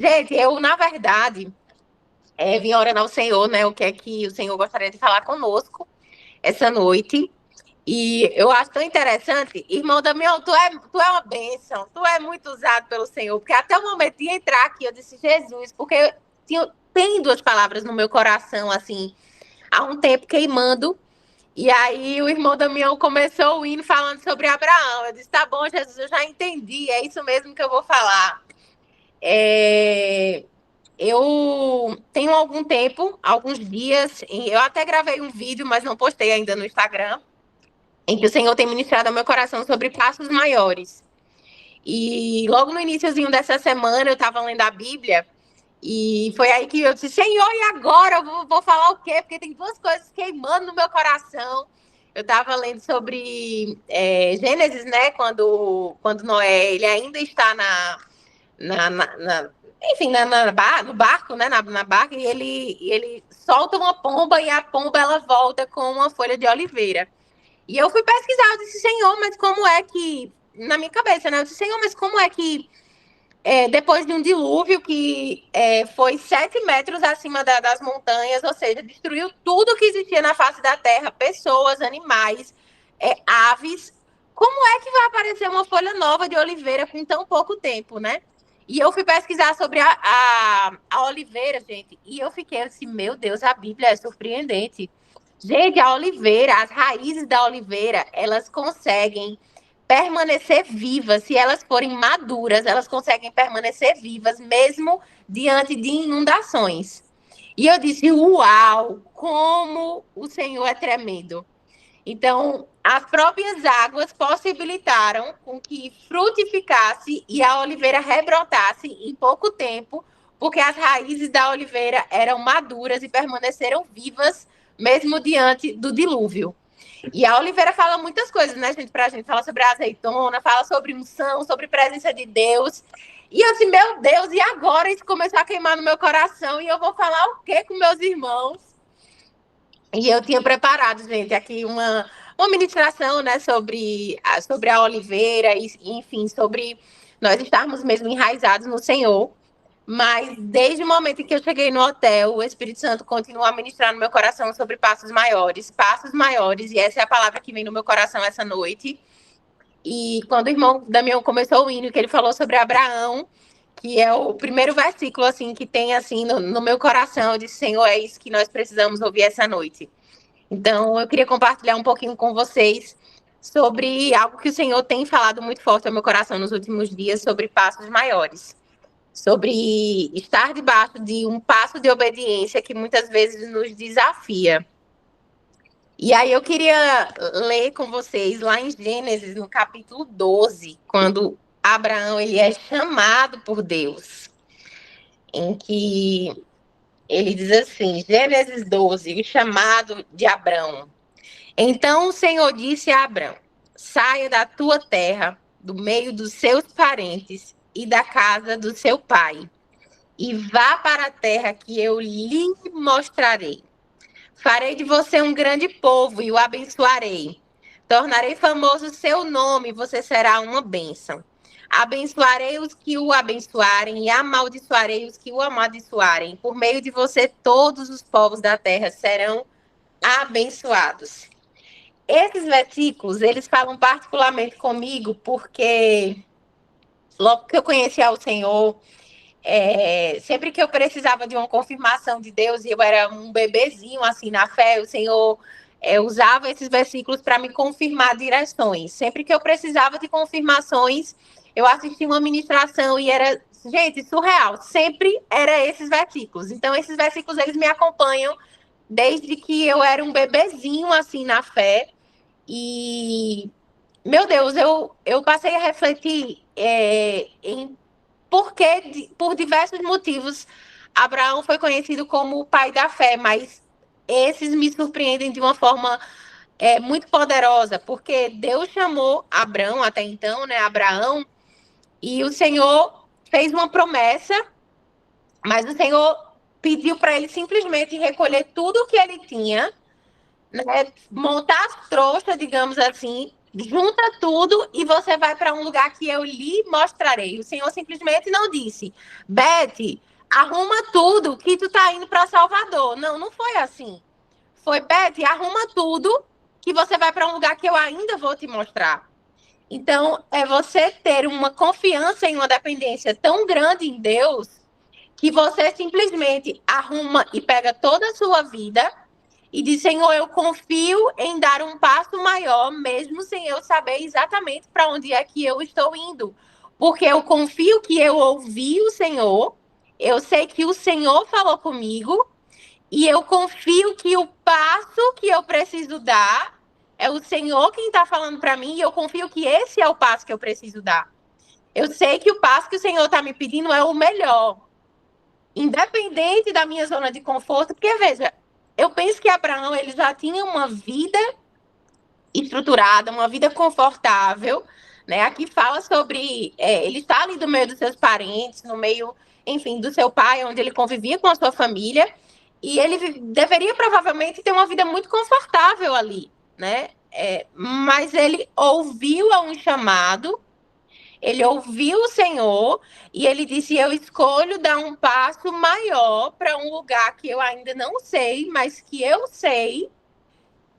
Gente, eu, na verdade, vim orando ao Senhor, né? O que é que o Senhor gostaria de falar conosco essa noite. E eu acho tão interessante, irmão Damião, tu é uma bênção, tu é muito usado pelo Senhor, porque até o momento de entrar aqui, eu disse, Jesus, porque tem duas palavras no meu coração, assim, há um tempo queimando. E aí o irmão Damião começou o hino falando sobre Abraão. Eu disse, tá bom, Jesus, eu já entendi, é isso mesmo que eu vou falar. É, eu tenho algum tempo, alguns dias, eu até gravei um vídeo, mas não postei ainda no Instagram, em que o Senhor tem ministrado ao meu coração sobre passos maiores. E logo no iníciozinho dessa semana eu estava lendo a Bíblia e foi aí que eu disse, Senhor, e agora? Eu vou falar o quê? Porque tem duas coisas queimando no meu coração. Eu estava lendo sobre Gênesis, né? Quando Noé ele ainda está enfim, no barco, né? Na barca, e ele solta uma pomba e a pomba ela volta com uma folha de oliveira. E eu fui pesquisar, eu disse, Senhor, mas como é que. Na minha cabeça, né? Eu disse, Senhor, mas como é que depois de um dilúvio que foi 7 metros acima das montanhas, ou seja, destruiu tudo que existia na face da terra, pessoas, animais, aves, como é que vai aparecer uma folha nova de oliveira com tão pouco tempo, né? E eu fui pesquisar sobre a oliveira, gente, e eu fiquei assim, meu Deus, a Bíblia é surpreendente. Gente, a oliveira, as raízes da oliveira, elas conseguem permanecer vivas. Se elas forem maduras, elas conseguem permanecer vivas mesmo diante de inundações. E eu disse: Uau, como o Senhor é tremendo. Então, as próprias águas possibilitaram com que frutificasse e a oliveira rebrotasse em pouco tempo, porque as raízes da oliveira eram maduras e permaneceram vivas mesmo diante do dilúvio. E a Oliveira fala muitas coisas, né, gente, pra gente. Fala sobre a azeitona, fala sobre unção, sobre presença de Deus. E eu assim, meu Deus, e agora isso começou a queimar no meu coração e eu vou falar o quê com meus irmãos? E eu tinha preparado, gente, aqui uma ministração, né, sobre a oliveira, e, enfim, sobre nós estarmos mesmo enraizados no Senhor. Mas desde o momento em que eu cheguei no hotel, o Espírito Santo continua a ministrar no meu coração sobre passos maiores, e essa é a palavra que vem no meu coração essa noite. E quando o irmão Damião começou o hino, que ele falou sobre Abraão, que é o primeiro versículo assim que tem assim no meu coração, eu disse, Senhor, é isso que nós precisamos ouvir essa noite. Então, eu queria compartilhar um pouquinho com vocês sobre algo que o Senhor tem falado muito forte ao meu coração nos últimos dias, sobre passos maiores, sobre estar debaixo de um passo de obediência que muitas vezes nos desafia. E aí eu queria ler com vocês lá em Gênesis, no capítulo 12, quando Abraão ele é chamado por Deus, em que ele diz assim, Gênesis 12, o chamado de Abraão. Então o Senhor disse a Abraão, saia da tua terra, do meio dos seus parentes e da casa do seu pai, e vá para a terra que eu lhe mostrarei. Farei de você um grande povo e o abençoarei. Tornarei famoso o seu nome e você será uma bênção. Abençoarei os que o abençoarem e amaldiçoarei os que o amaldiçoarem. Por meio de você, todos os povos da terra serão abençoados. Esses versículos, eles falam particularmente comigo porque logo que eu conheci ao Senhor, sempre que eu precisava de uma confirmação de Deus, e eu era um bebezinho assim na fé, o Senhor usava esses versículos para me confirmar direções. Sempre que eu precisava de confirmações, eu assistia uma ministração e era, gente, surreal. Sempre era esses versículos. Então, esses versículos, eles me acompanham desde que eu era um bebezinho assim na fé. E, meu Deus, eu passei a refletir porque, por diversos motivos, Abraão foi conhecido como o pai da fé, mas esses me surpreendem de uma forma muito poderosa, porque Deus chamou Abraão até então, né, Abraão, e o Senhor fez uma promessa, mas o Senhor pediu para ele simplesmente recolher tudo o que ele tinha, né, montar as trouxas, digamos assim, junta tudo e você vai para um lugar que eu lhe mostrarei. O Senhor simplesmente não disse, Beth, arruma tudo que tu tá indo para Salvador. Não, não foi assim. Foi, Beth, arruma tudo que você vai para um lugar que eu ainda vou te mostrar. Então, é você ter uma confiança em uma dependência tão grande em Deus que você simplesmente arruma e pega toda a sua vida e diz, Senhor, eu confio em dar um passo maior, mesmo sem eu saber exatamente para onde é que eu estou indo. Porque eu confio que eu ouvi o Senhor, eu sei que o Senhor falou comigo, e eu confio que o passo que eu preciso dar é o Senhor quem está falando para mim, e eu confio que esse é o passo que eu preciso dar. Eu sei que o passo que o Senhor está me pedindo é o melhor, independente da minha zona de conforto, porque, veja, eu penso que Abraão ele já tinha uma vida estruturada, uma vida confortável, né? Aqui fala sobre ele está ali no meio dos seus parentes, no meio, enfim, do seu pai, onde ele convivia com a sua família, e ele deveria provavelmente ter uma vida muito confortável ali, né? Mas ele ouviu a um chamado, ele ouviu o Senhor e ele disse: Eu escolho dar um passo maior para um lugar que eu ainda não sei, mas que eu sei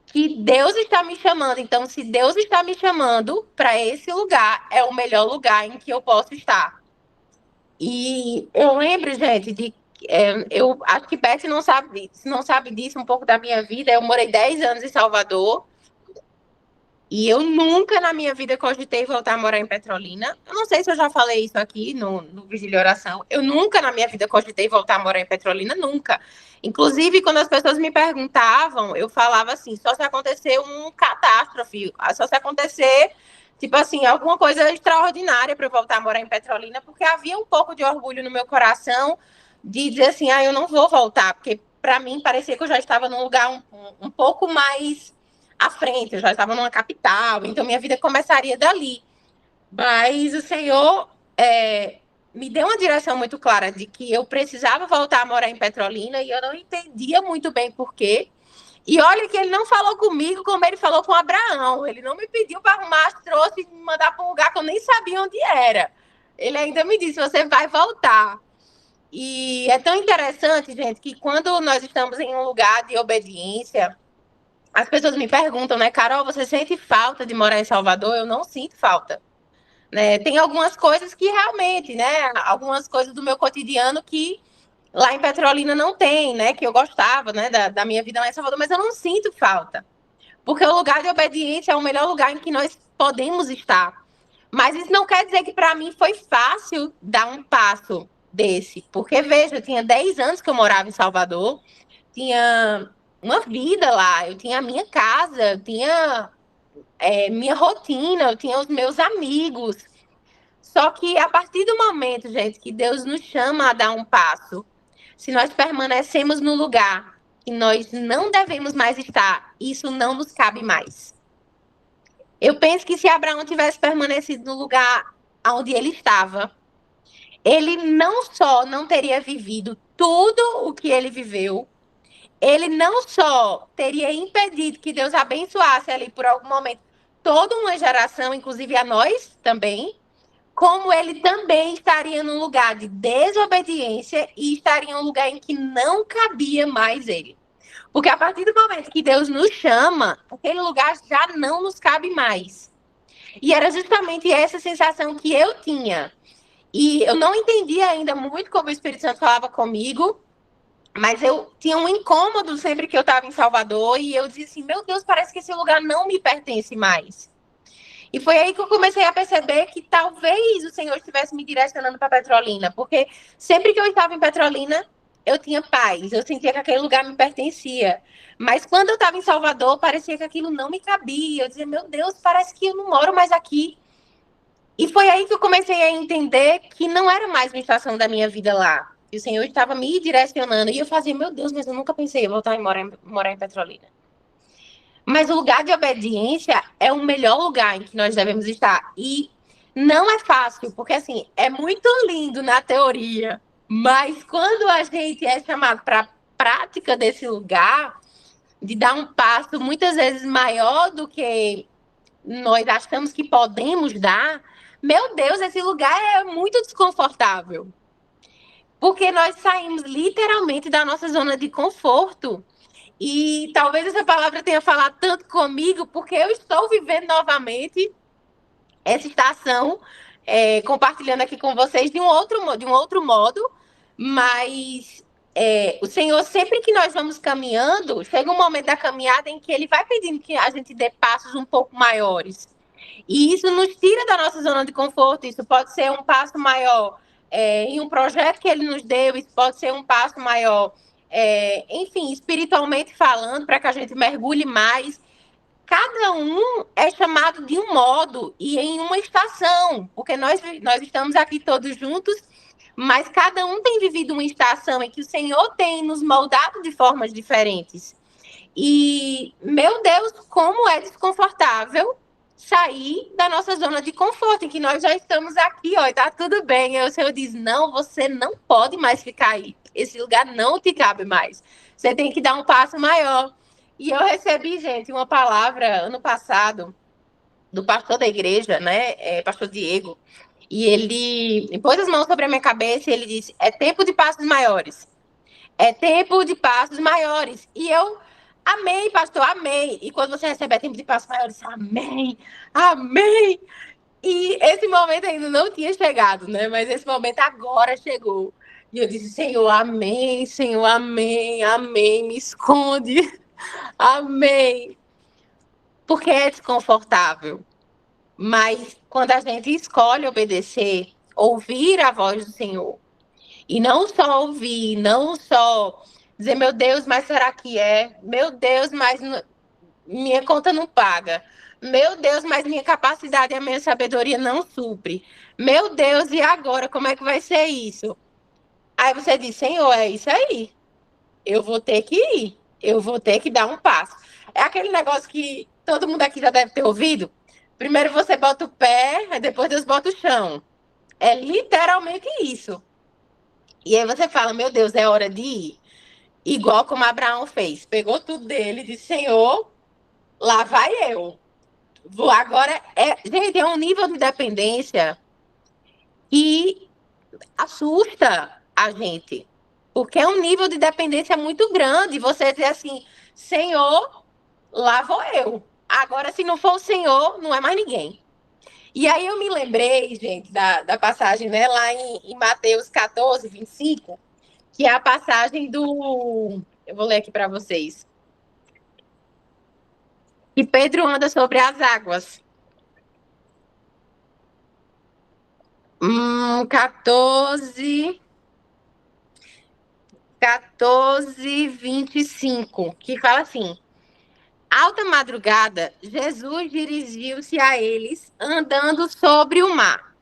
que Deus está me chamando. Então, se Deus está me chamando para esse lugar, é o melhor lugar em que eu posso estar. E eu lembro, gente, eu acho que Beth não sabe disso um pouco da minha vida. Eu morei 10 anos em Salvador. E eu nunca na minha vida cogitei voltar a morar em Petrolina. Eu não sei se eu já falei isso aqui no Vigília e Oração. Eu nunca na minha vida cogitei voltar a morar em Petrolina, nunca. Inclusive, quando as pessoas me perguntavam, eu falava assim, só se acontecer um catástrofe, só se acontecer, tipo assim, alguma coisa extraordinária para eu voltar a morar em Petrolina, porque havia um pouco de orgulho no meu coração de dizer assim, eu não vou voltar, porque para mim parecia que eu já estava num lugar um pouco mais à frente, eu já estava numa capital, então minha vida começaria dali. Mas o Senhor me deu uma direção muito clara de que eu precisava voltar a morar em Petrolina e eu não entendia muito bem por quê. E olha que ele não falou comigo como ele falou com Abraão. Ele não me pediu para arrumar, trouxe e me mandar para um lugar que eu nem sabia onde era. Ele ainda me disse: você vai voltar. E é tão interessante, gente, que quando nós estamos em um lugar de obediência, as pessoas me perguntam, né, Carol, você sente falta de morar em Salvador? Eu não sinto falta. Né? Tem algumas coisas que realmente, né, algumas coisas do meu cotidiano que lá em Petrolina não tem, né, que eu gostava, né, da minha vida lá em Salvador, mas eu não sinto falta. Porque o lugar de obediência é o melhor lugar em que nós podemos estar. Mas isso não quer dizer que para mim foi fácil dar um passo desse. Porque, veja, eu tinha 10 anos que eu morava em Salvador, tinha uma vida lá, eu tinha a minha casa, eu tinha minha rotina, eu tinha os meus amigos. Só que a partir do momento, gente, que Deus nos chama a dar um passo, se nós permanecemos no lugar que nós não devemos mais estar, isso não nos cabe mais. Eu penso que se Abraão tivesse permanecido no lugar onde ele estava, ele não só não teria vivido tudo o que ele viveu, ele não só teria impedido que Deus abençoasse ali por algum momento toda uma geração, inclusive a nós também, como ele também estaria num lugar de desobediência e estaria em um lugar em que não cabia mais ele. Porque a partir do momento que Deus nos chama, aquele lugar já não nos cabe mais. E era justamente essa sensação que eu tinha. E eu não entendia ainda muito como o Espírito Santo falava comigo, mas eu tinha um incômodo sempre que eu estava em Salvador e eu dizia assim, meu Deus, parece que esse lugar não me pertence mais. E foi aí que eu comecei a perceber que talvez o Senhor estivesse me direcionando para Petrolina, porque sempre que eu estava em Petrolina, eu tinha paz, eu sentia que aquele lugar me pertencia. Mas quando eu estava em Salvador, parecia que aquilo não me cabia. Eu dizia, meu Deus, parece que eu não moro mais aqui. E foi aí que eu comecei a entender que não era mais uma estação da minha vida lá. E o Senhor estava me direcionando. E eu fazia, meu Deus, mas eu nunca pensei em voltar a morar em Petrolina. Mas o lugar de obediência é o melhor lugar em que nós devemos estar. E não é fácil, porque assim, é muito lindo na teoria, mas quando a gente é chamado para a prática desse lugar, de dar um passo muitas vezes maior do que nós achamos que podemos dar, meu Deus, esse lugar é muito desconfortável. Porque nós saímos literalmente da nossa zona de conforto. E talvez essa palavra tenha falado tanto comigo, porque eu estou vivendo novamente essa estação, compartilhando aqui com vocês de um outro modo, mas o Senhor, sempre que nós vamos caminhando, chega um momento da caminhada em que Ele vai pedindo que a gente dê passos um pouco maiores. E isso nos tira da nossa zona de conforto. Isso pode ser um passo maior em um projeto que Ele nos deu, isso pode ser um passo maior, enfim, espiritualmente falando, para que a gente mergulhe mais. Cada um é chamado de um modo e em uma estação, porque nós estamos aqui todos juntos, mas cada um tem vivido uma estação em que o Senhor tem nos moldado de formas diferentes. E, meu Deus, como é desconfortável sair da nossa zona de conforto, em que nós já estamos aqui, ó, e tá tudo bem. E o Senhor diz, não, você não pode mais ficar aí. Esse lugar não te cabe mais. Você tem que dar um passo maior. E eu recebi, gente, uma palavra ano passado do pastor da igreja, né, pastor Diego, e ele pôs as mãos sobre a minha cabeça e ele disse, é tempo de passos maiores. É tempo de passos maiores. E eu amei, pastor, amei. E quando você recebe tempo de passos maiores, amém, amém. E esse momento ainda não tinha chegado, né? Mas esse momento agora chegou. E eu disse, Senhor, amém, Senhor, amém, amém, me esconde. Amém. Porque é desconfortável. Mas quando a gente escolhe obedecer, ouvir a voz do Senhor, e não só ouvir, não só dizer, meu Deus, mas será que é? Meu Deus, mas minha conta não paga. Meu Deus, mas minha capacidade e a minha sabedoria não supre. Meu Deus, e agora? Como é que vai ser isso? Aí você diz, Senhor, é isso aí. Eu vou ter que ir. Eu vou ter que dar um passo. É aquele negócio que todo mundo aqui já deve ter ouvido. Primeiro você bota o pé, aí depois Deus bota o chão. É literalmente isso. E aí você fala, meu Deus, é hora de ir. Igual como Abraão fez. Pegou tudo dele e disse, Senhor, lá vai eu. Vou agora. Gente, é um nível de dependência que assusta a gente. Porque é um nível de dependência muito grande. Você dizer assim, Senhor, lá vou eu. Agora, se não for o Senhor, não é mais ninguém. E aí eu me lembrei, gente, da passagem, né, lá em Mateus 14, 25, que é a passagem do... Eu vou ler aqui para vocês. Que Pedro anda sobre as águas. 14, 25, que fala assim: alta madrugada, Jesus dirigiu-se a eles andando sobre o mar.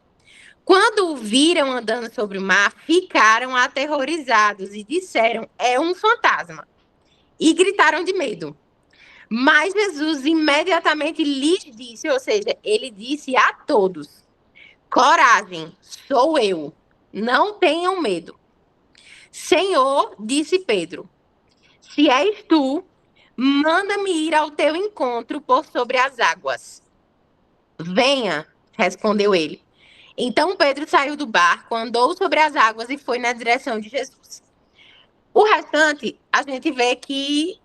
Quando o viram andando sobre o mar, ficaram aterrorizados e disseram: é um fantasma. E gritaram de medo. Mas Jesus imediatamente lhes disse, ou seja, ele disse a todos: coragem, sou eu, não tenham medo. Senhor, disse Pedro, se és tu, manda-me ir ao teu encontro por sobre as águas. Venha, respondeu ele. Então Pedro saiu do barco, andou sobre as águas e foi na direção de Jesus. O restante, a gente vê que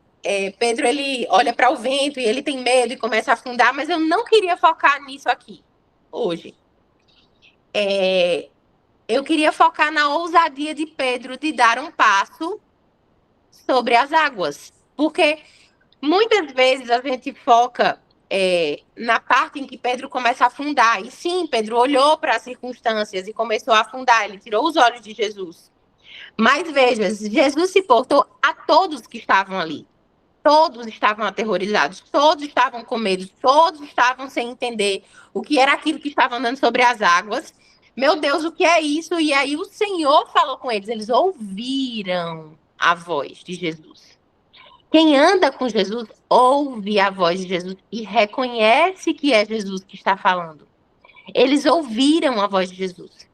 Pedro ele olha para o vento e ele tem medo e começa a afundar, mas eu não queria focar nisso aqui, hoje. Eu queria focar na ousadia de Pedro de dar um passo sobre as águas. Porque muitas vezes a gente foca na parte em que Pedro começa a afundar. E sim, Pedro olhou para as circunstâncias e começou a afundar. Ele tirou os olhos de Jesus. Mas veja, Jesus se portou a todos que estavam ali. Todos estavam aterrorizados, todos estavam com medo, todos estavam sem entender o que era aquilo que estava andando sobre as águas. Meu Deus, o que é isso? E aí o Senhor falou com eles, eles ouviram a voz de Jesus. Quem anda com Jesus ouve a voz de Jesus e reconhece que é Jesus que está falando. Eles ouviram a voz de Jesus.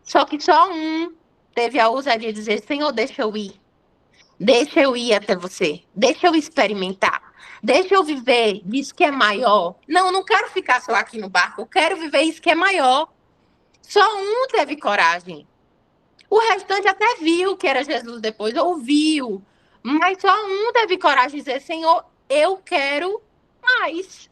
Só que só um teve a ousadia de dizer, Senhor, deixa eu ir. Deixa eu ir até você. Deixa eu experimentar. Deixa eu viver disso que é maior. Não, eu não quero ficar só aqui no barco. Eu quero viver isso que é maior. Só um teve coragem. O restante até viu que era Jesus depois, ouviu. Mas só um teve coragem de dizer, Senhor, eu quero mais.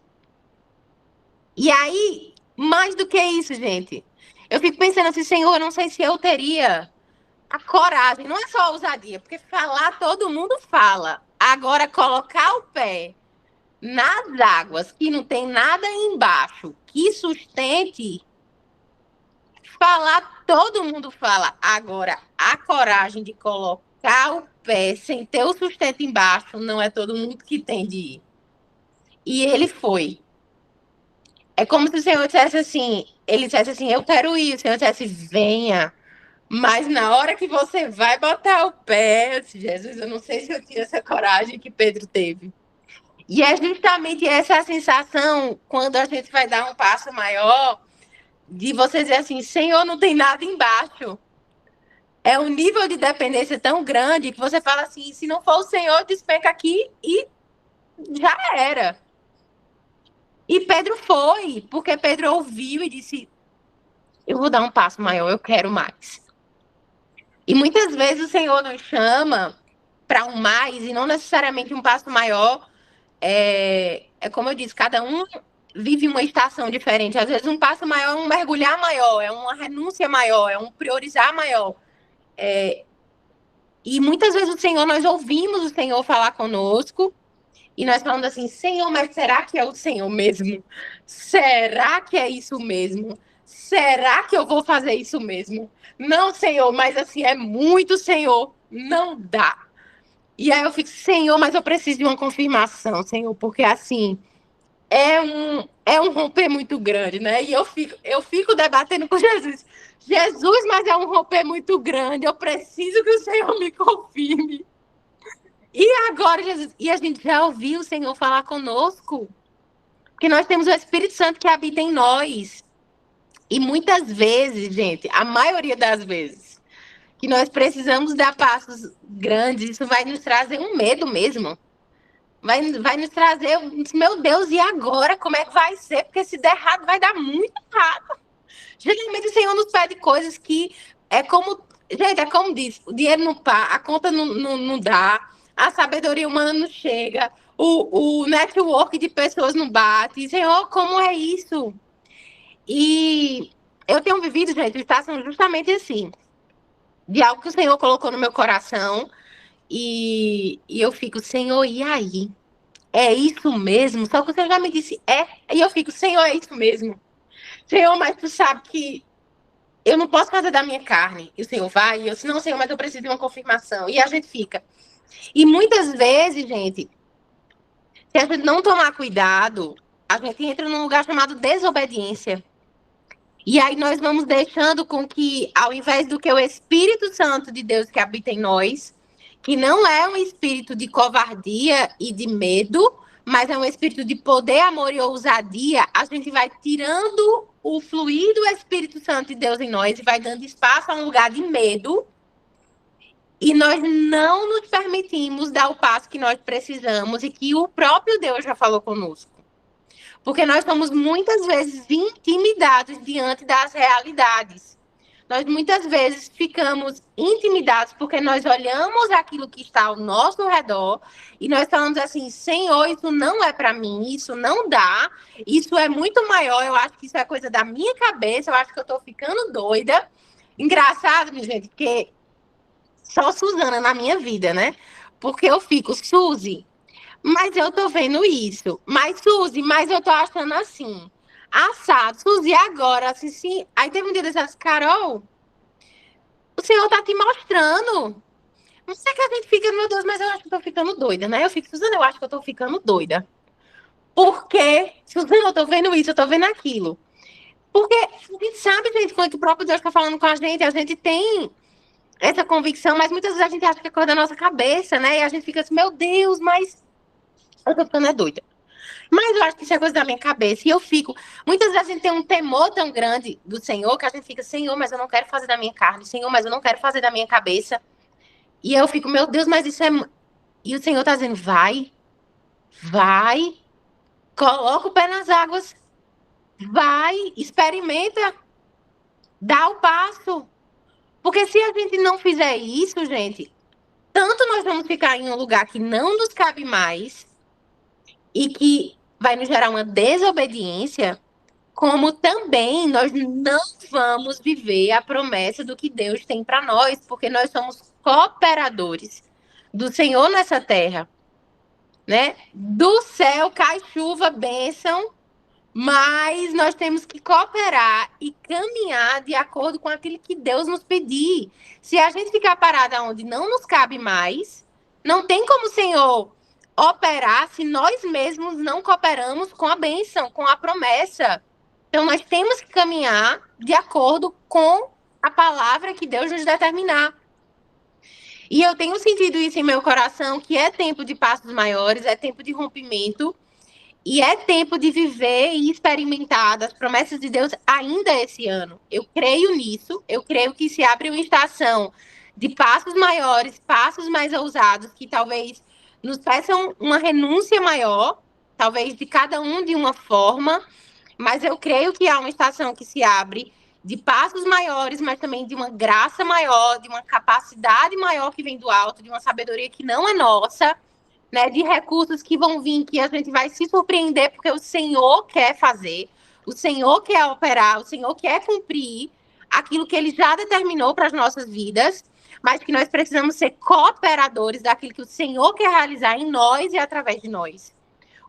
E aí, mais do que isso, gente. Eu fico pensando assim, Senhor, eu não sei se eu teria a coragem. Não é só a ousadia, porque falar todo mundo fala. Agora, colocar o pé nas águas que não tem nada embaixo que sustente, falar todo mundo fala. Agora, a coragem de colocar o pé sem ter o sustento embaixo, não é todo mundo que tem de ir. E ele foi. É como se o Senhor dissesse assim, ele dissesse assim, eu quero ir, o Senhor dissesse, venha. Mas na hora que você vai botar o pé, eu disse, Jesus, eu não sei se eu tinha essa coragem que Pedro teve. E é justamente essa sensação, quando a gente vai dar um passo maior, de você dizer assim, Senhor, não tem nada embaixo. É um nível de dependência tão grande que você fala assim, se não for o Senhor, despenca aqui e já era. E Pedro foi, porque Pedro ouviu e disse, eu vou dar um passo maior, eu quero mais. E muitas vezes o Senhor nos chama para um mais e não necessariamente um passo maior. É como eu disse, cada um vive uma estação diferente. Às vezes um passo maior é um mergulhar maior, é uma renúncia maior, é um priorizar maior. E muitas vezes o Senhor, nós ouvimos o Senhor falar conosco e nós falamos assim, Senhor, mas será que é o Senhor mesmo? Será que é isso mesmo? Será que eu vou fazer isso mesmo? Não, Senhor, mas assim, é muito Senhor. Não dá. E aí eu fico, Senhor, mas eu preciso de uma confirmação, Senhor, porque assim, é um romper muito grande, né? E eu fico debatendo com Jesus. Jesus, mas é um romper muito grande. Eu preciso que o Senhor me confirme. E agora, Jesus, e a gente já ouviu o Senhor falar conosco, que nós temos o Espírito Santo que habita em nós. E muitas vezes, gente, a maioria das vezes, que nós precisamos dar passos grandes, isso vai nos trazer um medo mesmo. Vai nos trazer, meu Deus, e agora? Como é que vai ser? Porque se der errado, vai dar muito errado. Geralmente o Senhor nos pede coisas que é como. Gente, é como diz: o dinheiro não pá, a conta não dá, a sabedoria humana não chega, o network de pessoas não bate. Senhor, como é isso? E eu tenho vivido, gente, estação justamente assim, de algo que o Senhor colocou no meu coração, e eu fico, Senhor, e aí? É isso mesmo? Só que o Senhor já me disse, é. E eu fico, Senhor, é isso mesmo. Senhor, mas tu sabe que eu não posso fazer da minha carne. E o Senhor vai, e eu disse, não, Senhor, mas eu preciso de uma confirmação. E a gente fica. E muitas vezes, gente, se a gente não tomar cuidado, a gente entra num lugar chamado desobediência. E aí nós vamos deixando com que, ao invés do que o Espírito Santo de Deus que habita em nós, que não é um espírito de covardia e de medo, mas é um espírito de poder, amor e ousadia, a gente vai tirando o fluir do Espírito Santo de Deus em nós e vai dando espaço a um lugar de medo. E nós não nos permitimos dar o passo que nós precisamos e que o próprio Deus já falou conosco. Porque nós somos muitas vezes intimidados diante das realidades. Nós muitas vezes ficamos intimidados porque nós olhamos aquilo que está ao nosso redor e nós falamos assim, Senhor, isso não é para mim, isso não dá, isso é muito maior, eu acho que isso é coisa da minha cabeça, eu acho que eu estou ficando doida. Engraçado, minha gente, porque só Suzana na minha vida, né? Porque eu fico, Suzy, mas eu tô vendo isso. Mas, Suzy, mas eu tô achando assim. Assado, Suzy, agora, assim, sim. Aí teve um dia dessas, Carol, o senhor tá te mostrando. Não sei que a gente fica, meu Deus, mas eu acho que eu tô ficando doida, né? Eu fico, Suzana, eu acho que eu tô ficando doida. Porque, Suzana, eu tô vendo isso, eu tô vendo aquilo. Porque a gente sabe, gente, quando o próprio Deus tá falando com a gente tem essa convicção, mas muitas vezes a gente acha que é coisa da nossa cabeça, né? E a gente fica assim, meu Deus, mas eu tô ficando doida. Mas eu acho que isso é coisa da minha cabeça. E eu fico. Muitas vezes a gente tem um temor tão grande do Senhor que a gente fica, Senhor, mas eu não quero fazer da minha carne. Senhor, mas eu não quero fazer da minha cabeça. E eu fico, meu Deus, mas isso é. E o Senhor tá dizendo, vai. Vai, coloca o pé nas águas, vai, experimenta, dá o passo. Porque se a gente não fizer isso, gente, tanto nós vamos ficar em um lugar que não nos cabe mais e que vai nos gerar uma desobediência, como também nós não vamos viver a promessa do que Deus tem para nós, porque nós somos cooperadores do Senhor nessa terra, né? Do céu cai chuva, bênção, mas nós temos que cooperar e caminhar de acordo com aquilo que Deus nos pedir. Se a gente ficar parada onde não nos cabe mais, não tem como o Senhor operar se nós mesmos não cooperamos com a bênção, com a promessa. Então, nós temos que caminhar de acordo com a palavra que Deus nos determinar. E eu tenho sentido isso em meu coração, que é tempo de passos maiores, é tempo de rompimento, e é tempo de viver e experimentar das promessas de Deus ainda esse ano. Eu creio nisso, eu creio que se abre uma estação de passos maiores, passos mais ousados, que talvez nos peçam uma renúncia maior, talvez de cada um de uma forma, mas eu creio que há uma estação que se abre de passos maiores, mas também de uma graça maior, de uma capacidade maior que vem do alto, de uma sabedoria que não é nossa, né? De recursos que vão vir, que a gente vai se surpreender, porque o Senhor quer fazer, o Senhor quer operar, o Senhor quer cumprir aquilo que Ele já determinou para as nossas vidas, mas que nós precisamos ser cooperadores daquilo que o Senhor quer realizar em nós e através de nós.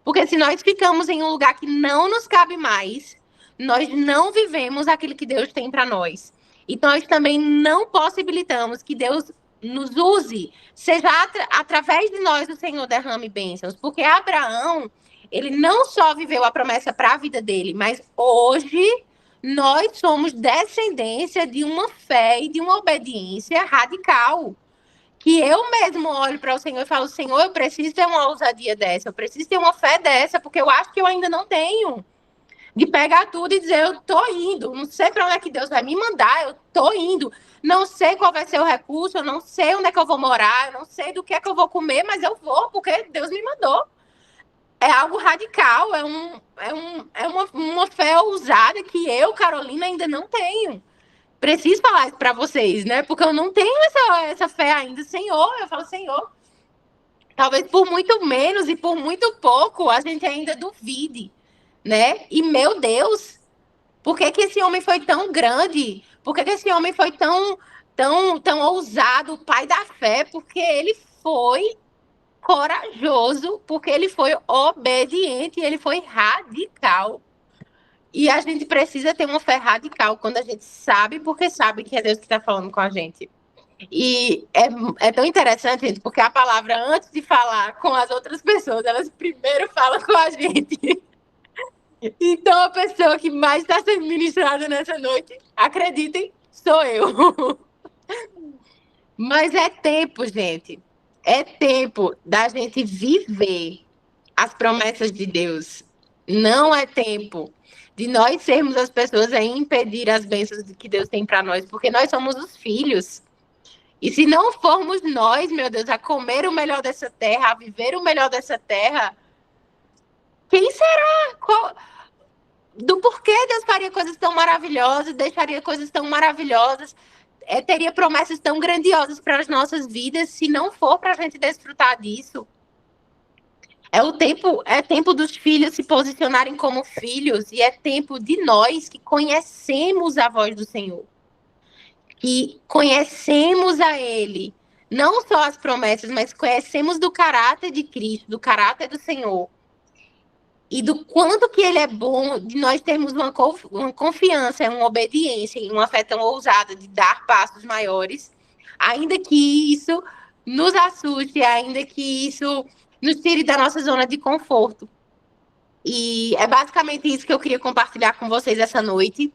Porque se nós ficamos em um lugar que não nos cabe mais, nós não vivemos aquilo que Deus tem para nós. E nós também não possibilitamos que Deus nos use, seja através de nós o Senhor derrame bênçãos. Porque Abraão, ele não só viveu a promessa para a vida dele, mas hoje nós somos descendência de uma fé e de uma obediência radical. Que eu mesmo olho para o Senhor e falo, Senhor, eu preciso ter uma ousadia dessa, eu preciso ter uma fé dessa, porque eu acho que eu ainda não tenho. De pegar tudo e dizer, eu tô indo, não sei para onde é que Deus vai me mandar, eu tô indo. Não sei qual vai ser o recurso, eu não sei onde é que eu vou morar, eu não sei do que é que eu vou comer, mas eu vou, porque Deus me mandou. É algo radical, é uma fé ousada que eu, Carolina, ainda não tenho. Preciso falar isso para vocês, né? Porque eu não tenho essa fé ainda. Senhor, eu falo, Senhor, talvez por muito menos e por muito pouco a gente ainda duvide, né? E, meu Deus, por que que esse homem foi tão grande? Por que que esse homem foi tão ousado, o pai da fé? Porque ele foi corajoso, porque ele foi obediente, ele foi radical. E a gente precisa ter uma fé radical quando a gente sabe, porque sabe que é Deus que está falando com a gente. E é tão interessante, gente, porque a palavra, antes de falar com as outras pessoas, elas primeiro falam com a gente. Então, a pessoa que mais está sendo ministrada nessa noite, acreditem, sou eu. Mas é tempo, gente. É tempo da gente viver as promessas de Deus. Não é tempo de nós sermos as pessoas a impedir as bênçãos que Deus tem para nós, porque nós somos os filhos. E se não formos nós, meu Deus, a comer o melhor dessa terra, a viver o melhor dessa terra, quem será? Do porquê Deus faria coisas tão maravilhosas, deixaria coisas tão maravilhosas, teria promessas tão grandiosas para as nossas vidas, se não for para a gente desfrutar disso. É tempo dos filhos se posicionarem como filhos, e é tempo de nós que conhecemos a voz do Senhor, que conhecemos a Ele, não só as promessas, mas conhecemos do caráter de Cristo, do caráter do Senhor, e do quanto que Ele é bom, de nós termos uma confiança, uma obediência e uma fé tão ousada de dar passos maiores, ainda que isso nos assuste, ainda que isso nos tire da nossa zona de conforto. E é basicamente isso que eu queria compartilhar com vocês essa noite.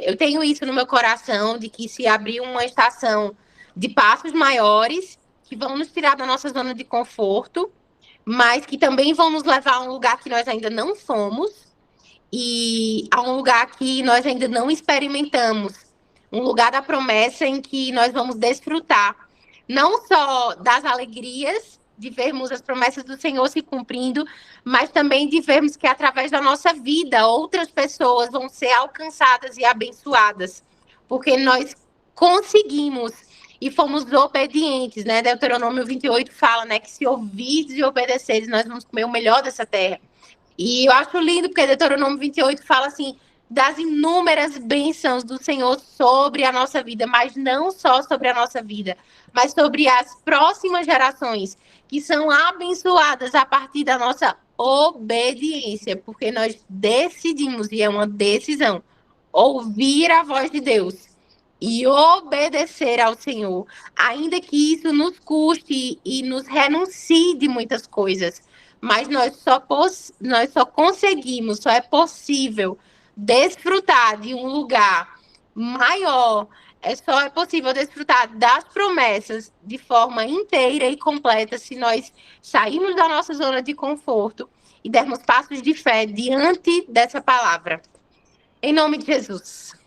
Eu tenho isso no meu coração, de que se abrir uma estação de passos maiores, que vão nos tirar da nossa zona de conforto, mas que também vão nos levar a um lugar que nós ainda não fomos, e a um lugar que nós ainda não experimentamos. Um lugar da promessa em que nós vamos desfrutar, não só das alegrias de vermos as promessas do Senhor se cumprindo, mas também de vermos que através da nossa vida outras pessoas vão ser alcançadas e abençoadas, porque nós conseguimos e fomos obedientes, né? Deuteronômio 28 fala, né, que se ouvirdes e obedeceres, nós vamos comer o melhor dessa terra. E eu acho lindo, porque Deuteronômio 28 fala assim, das inúmeras bênçãos do Senhor sobre a nossa vida, mas não só sobre a nossa vida, mas sobre as próximas gerações, que são abençoadas a partir da nossa obediência, porque nós decidimos, e é uma decisão, ouvir a voz de Deus e obedecer ao Senhor, ainda que isso nos custe e nos renuncie de muitas coisas. Mas nós só conseguimos, só é possível desfrutar de um lugar maior, só é possível desfrutar das promessas de forma inteira e completa se nós sairmos da nossa zona de conforto e dermos passos de fé diante dessa palavra. Em nome de Jesus.